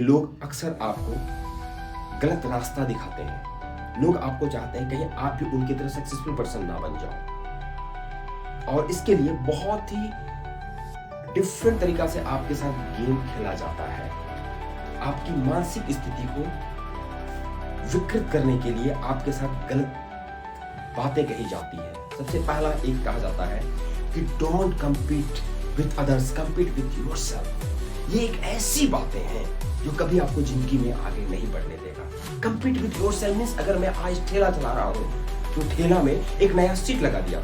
लोग अक्सर आपको गलत रास्ता दिखाते हैं। लोग आपको चाहते हैं कहीं आप भी उनकी तरह सक्सेसफुल पर्सन ना बन जाओ, और इसके लिए बहुत ही डिफरेंट तरीका से आपके साथ गेम खेला जाता है। आपकी मानसिक स्थिति को विकृत करने के लिए आपके साथ गलत बातें कही जाती है। सबसे पहला एक कहा जाता है कि don't compete with others, compete with yourself. ये एक ऐसी बातें हैं जो कभी आपको जिंदगी में आगे नहीं बढ़ने देगा। कम्पीट विद योरसेल्फ मींस अगर मैं आज ठेला चला रहा हूं तो ठेला में एक नया सीट लगा दिया,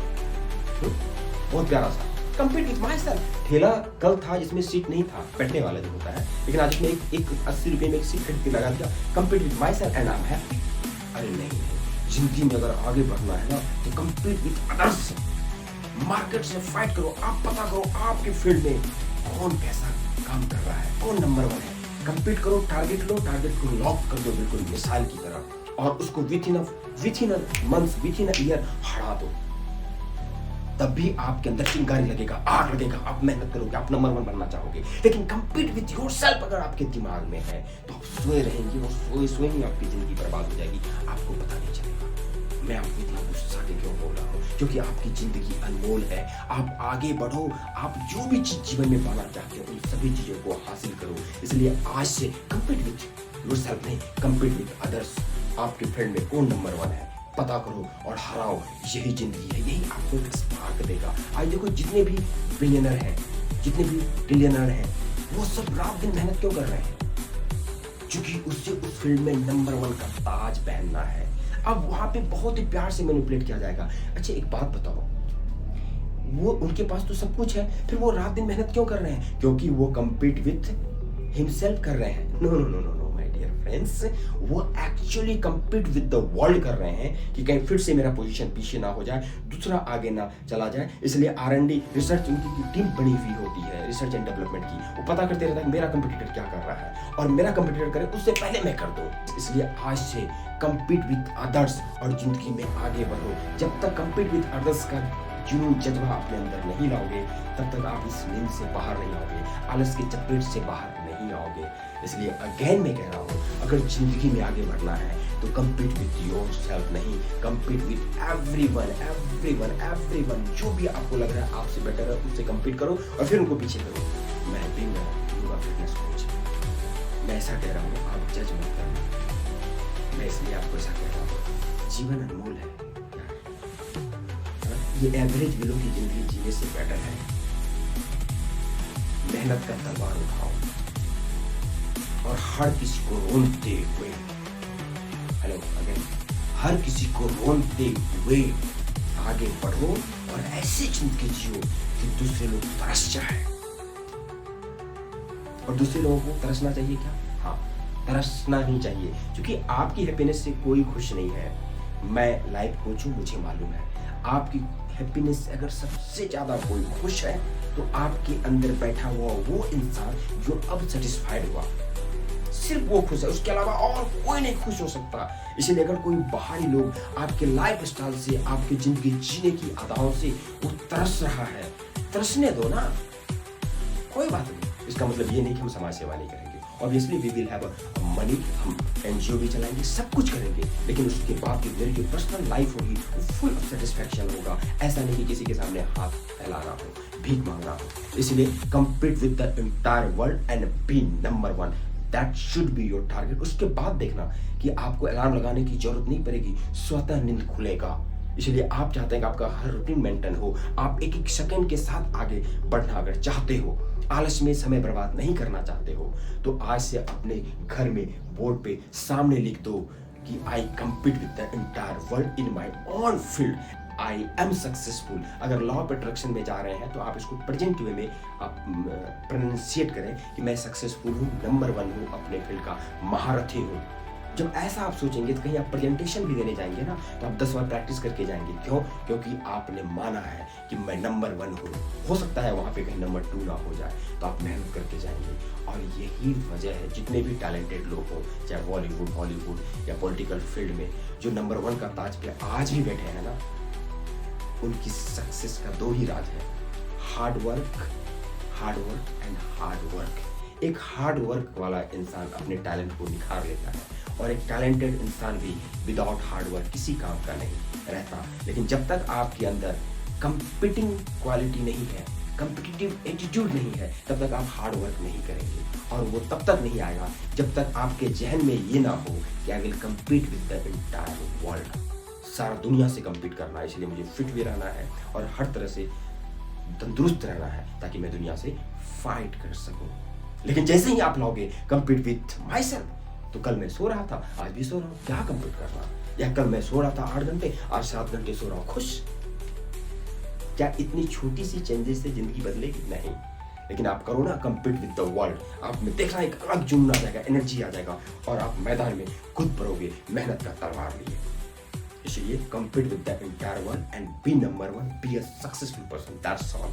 बहुत प्यारा सा। Compete with my self. ठेला कल था जिसमें सीट नहीं था, बैठने वाला जो होता है, लेकिन आज इसमें एक 80 रुपए में एक सीट खरीद के लगा दिया। Compete with my self and I am happy. अरे नहीं, जिंदगी में अगर आगे बढ़ना है ना तो कम्पीट विद अदर्स। मार्केट से फाइट करो, आप पता करो आपके फील्ड में कौन कैसा काम कर रहा है, कौन नंबर 1 है। कम्पीट करो, टारगेट लो, टारगेट को लॉक कर दो बिल्कुल मिसाइल की तरह, और उसको with in month, with in year हरा दो। तब भी आपके अंदर चिंगारी लगेगा, आग लगेगा, आप मेहनत करोगे, आप नंबर 1 बनना चाहोगे। लेकिन कम्पीट विथ योरसेल्फ अगर आपके दिमाग में है तो आप सोए रहेंगे, और सोए ही आपकी जिंदगी बर्बाद हो जाएगी, आपको पता नहीं चलेगा। मैं आपको इतना गुस्सा के क्यों बोल रहा हूँ? क्योंकि आपकी जिंदगी अनमोल है। आप आगे बढ़ो, आप जो भी चीज जीवन में पाना चाहते हो उन सभी चीजों को हासिल करो। इसलिए आज से कम्पीट विथ योरसेल्फ नहीं, कम्पीट विथ अदर्स। आपके फील्ड में कौन नंबर 1 है पता करो और हराओ। यही जिंदगी है, यही आपको एक स्पार्क देगा। आज देखो जितने भी बिलियनर हैं, जितने भी ट्रिलियनर हैं, वो सब रात दिन मेहनत क्यों कर रहे हैं? क्योंकि उससे उस फील्ड में नंबर 1 का ताज पहनना है। अब वहां पे बहुत ही प्यार से मैनिपुलेट किया जाएगा। अच्छा एक बात बताओ, वो उनके पास तो सब कुछ है, फिर वो रात दिन मेहनत क्यों कर रहे हैं? क्योंकि वो कम्पीट विथ हिमसेल्फ कर रहे हैं। No no no no no my dear friends, वो actually compete with the world कर रहे हैं कि कहीं फिर से मेरा पोजीशन पीछे ना हो जाए, दूसरा आगे ना चला जाए। इसलिए R&D रिसर्च उनकी टीम बनी हुई होती है, रिसर्च एंड डेवलपमेंट की। वो पता करते रहता है मेरा कंपटीटर क्या कर रहा है, और मेरा कंपटीटर करे उससे पहले मैं कर दूं। इसलिए आज से कम्पीट विद अदर्स और जिंदगी में आगे बढ़ो। जब तक कम्पीट विद अदर्स का जुनून जज्बा अपने अंदर नहीं लाओगे तब तक आप इस नींद से बाहर नहीं आओगे, आलस की चपेट से बाहर नहीं आओगे। इसलिए अगेन मैं कह रहा हूँ, अगर जिंदगी में आगे बढ़ना है तो कम्पीट विद योरसेल्फ नहीं, कम्पीट विद एवरीवन। जो भी आपको लग रहा है आपसे बेटर है उससे कम्पीट करो और फिर उनको पीछे करो। मैं भी योगा फिटनेस कोच, मैं ऐसा कह रहा हूँ, आप जज मत करना। मैं इसलिए आपको ऐसा कह रहा हूँ, जीवन अनमोल है। ये एवरेज लोगों की जिंदगी जीने से बेटर है। मेहनत का तलवार उठाओ और हर किसी को रोनते हुए, हेलो अगेन, हर किसी को रोनते हुए आगे बढ़ो और ऐसी जिंदगी जियो कि दूसरे लोग तरस जाए। और दूसरे लोगों को तरसना चाहिए क्या? हाँ, तरसना ही चाहिए, क्योंकि आपकी हैप्पीनेस से कोई खुश नहीं है। मैं लाइफ कोच हूं, मुझे मालूम है। आपकी हैप्पीनेस से अगर सबसे ज्यादा कोई खुश है तो आपके अंदर बैठा हुआ वो इंसान जो अब सेटिस्फाइड हुआ, सिर्फ वो खुश है, उसके अलावा और कोई नहीं खुश हो सकता। इसलिए अगर कोई बाहरी लोग आपके लाइफ स्टाइल से, आपकी जिंदगी जीने की अदाओं से वो तरस रहा है, तरसने दो ना, कोई बात नहीं। इसका मतलब ये नहीं कि हम समाज सेवा नहीं करेंगे। Obviously we will have money, हम NGO भी चलाएंगे, सब कुछ करेंगे, लेकिन उसके बाद भी मेरी जो पर्सनल लाइफ होगी वो फुल ऑफ सेटिस्फैक्शन होगा। ऐसा नहीं कि किसी के सामने हाथ फैलाना हो, भीख मांगना हो। इसलिए compete with the entire world and be number 1। That should be your target. उसके बाद देखना कि आपको अलार्म लगाने की जरूरत नहीं पड़ेगी, स्वतः नींद खुलेगा। इसलिए आप चाहते हैं कि आपका हर रूटीन मेंटेन हो, आप एक एक सेकंड के साथ आगे बढ़ना अगर चाहते हो, आलस में समय बर्बाद नहीं करना चाहते हो, तो आज से अपने घर में बोर्ड पे सामने लिख दो कि आई compete with the entire world in my own field, I am successful. अगर लॉ ऑफ अट्रैक्शन में जा रहे हैं तो आप इसको प्रेजेंट वे में आप प्रोनाउंसिएट करें कि मैं सक्सेसफुल हूँ, नंबर 1 हूँ, अपने फील्ड का महारथी हूँ। जब ऐसा आप सोचेंगे तो कहीं आप प्रेजेंटेशन भी देने जाएंगे ना तो आप 10 बार प्रैक्टिस करके जाएंगे। क्यों? क्योंकि आपने माना है कि मैं नंबर 1 हूँ। हो सकता है वहाँ पे कहीं नंबर 2 ना हो जाए, तो आप मेहनत करके जाएंगे। और यही वजह है जितने भी टैलेंटेड लोग हो, चाहे बॉलीवुड, हॉलीवुड या पॉलिटिकल फील्ड में, जो नंबर 1 का ताज पे आज भी बैठे हैं ना, उनकी सक्सेस का 2 ही राज है, hard work and hard work. एक हार्ड वर्क वाला इंसान अपने टैलेंट को निखार लेता है, और एक टैलेंटेड इंसान भी विदाउट हार्ड वर्क किसी काम का नहीं रहता। लेकिन जब तक आपके अंदर कंपीटिंग क्वालिटी नहीं है, कंपिटिटिव एटीट्यूड नहीं है, तब तक आप हार्ड वर्क नहीं करेंगे, और वो तब तक नहीं आएगा जब तक आपके जहन में ये ना हो कि I will compete with the entire world. सारा दुनिया से कम्पीट करना है, इसलिए मुझे फिट भी रहना है और हर तरह से तंदुरुस्त रहना है ताकि मैं दुनिया से फाइट कर सकूं। लेकिन जैसे ही आप लाओगे कम्पीट विथ माई सेल्फ, तो कल मैं सो रहा था, आज भी सो रहा हूँ, क्या कम्पीट करना, या कल मैं सो रहा था 8 घंटे, आज 7 घंटे सो रहा हूँ, खुश। क्या इतनी छोटी सी चेंजेस से जिंदगी बदलेगी? नहीं। लेकिन आप करो ना कम्पीट विद द वर्ल्ड, आप में देखना एक अलग जुनून आ जाएगा, एनर्जी आ जाएगा, और आप मैदान में कूद पड़ोगे मेहनत का तलवार लिए। इसलिए compete with the entire world and be number 1, be a successful person, that's all.